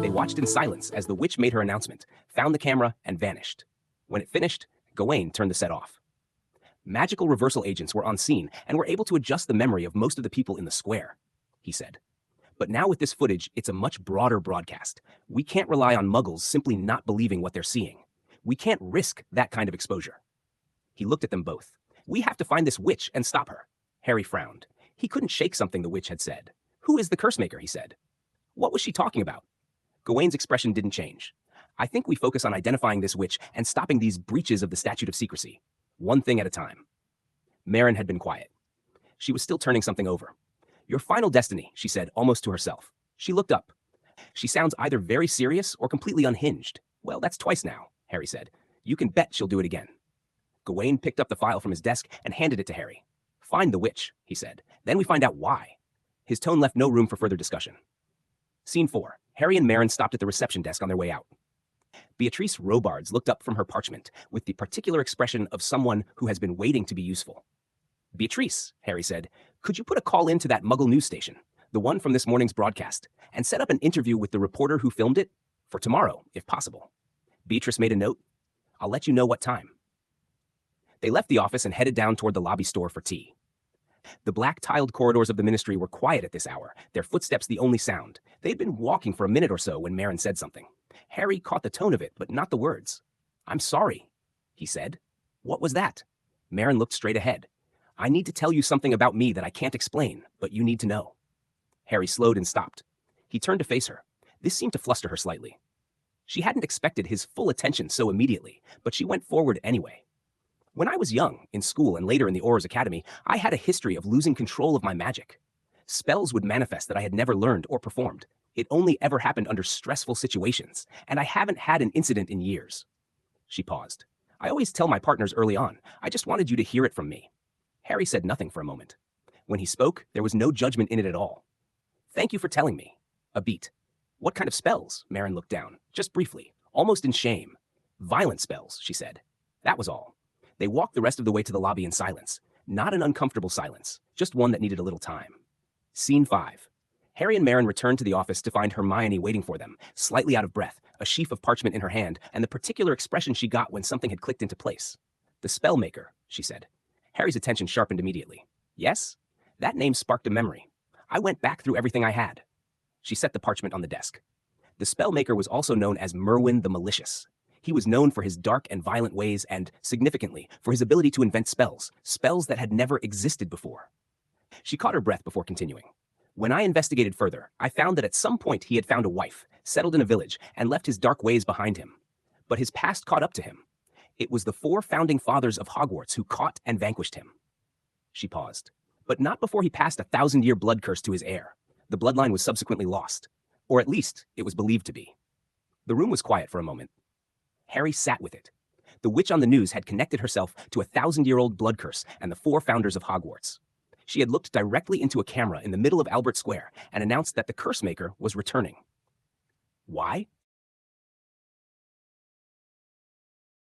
They watched in silence as the witch made her announcement, found the camera, and vanished. When it finished, Gawain turned the set off. Magical reversal agents were on scene and were able to adjust the memory of most of the people in the square, he said. But now with this footage, it's a much broader broadcast. We can't rely on muggles simply not believing what they're seeing. We can't risk that kind of exposure. He looked at them both. We have to find this witch and stop her. Harry frowned. He couldn't shake something the witch had said. Who is the curse maker, he said. What was she talking about? Gawain's expression didn't change. I think we focus on identifying this witch and stopping these breaches of the statute of secrecy. One thing at a time. Merrin had been quiet. She was still turning something over. Your final destiny, she said, almost to herself. She looked up. She sounds either very serious or completely unhinged. Well, that's twice now, Harry said. You can bet she'll do it again. Gawain picked up the file from his desk and handed it to Harry. Find the witch, he said. Then we find out why. His tone left no room for further discussion. Scene 4. Harry and Merrin stopped at the reception desk on their way out. Beatrice Robards looked up from her parchment with the particular expression of someone who has been waiting to be useful. Beatrice, Harry said, could you put a call into that Muggle news station, the one from this morning's broadcast, and set up an interview with the reporter who filmed it? For tomorrow, if possible. Beatrice made a note. I'll let you know what time. They left the office and headed down toward the lobby store for tea. The black-tiled corridors of the ministry were quiet at this hour, their footsteps the only sound. They had been walking for a minute or so when Merrin said something. Harry caught the tone of it, but not the words. I'm sorry, he said. What was that? Merrin looked straight ahead. I need to tell you something about me that I can't explain, but you need to know. Harry slowed and stopped. He turned to face her. This seemed to fluster her slightly. She hadn't expected his full attention so immediately, but she went forward anyway. When I was young, in school and later in the Aurors Academy, I had a history of losing control of my magic. Spells would manifest that I had never learned or performed. It only ever happened under stressful situations, and I haven't had an incident in years. She paused. I always tell my partners early on, I just wanted you to hear it from me. Harry said nothing for a moment. When he spoke, there was no judgment in it at all. Thank you for telling me. A beat. What kind of spells? Merrin looked down, just briefly, almost in shame. Violent spells, she said. That was all. They walked the rest of the way to the lobby in silence. Not an uncomfortable silence, just one that needed a little time. Scene 5. Harry and Merrin returned to the office to find Hermione waiting for them, slightly out of breath, a sheaf of parchment in her hand, and the particular expression she got when something had clicked into place. The Spellmaker, she said. Harry's attention sharpened immediately. Yes? That name sparked a memory. I went back through everything I had. She set the parchment on the desk. The Spellmaker was also known as Merwin the Malicious. He was known for his dark and violent ways and, significantly, for his ability to invent spells that had never existed before. She caught her breath before continuing. When I investigated further, I found that at some point he had found a wife, settled in a village, and left his dark ways behind him. But his past caught up to him. It was the 4 founding fathers of Hogwarts who caught and vanquished him. She paused. But not before he passed a 1,000-year blood curse to his heir. The bloodline was subsequently lost. Or at least, it was believed to be. The room was quiet for a moment. Harry sat with it. The witch on the news had connected herself to a 1,000-year-old blood curse and the 4 founders of Hogwarts. She had looked directly into a camera in the middle of Albert Square and announced that the curse maker was returning. Why?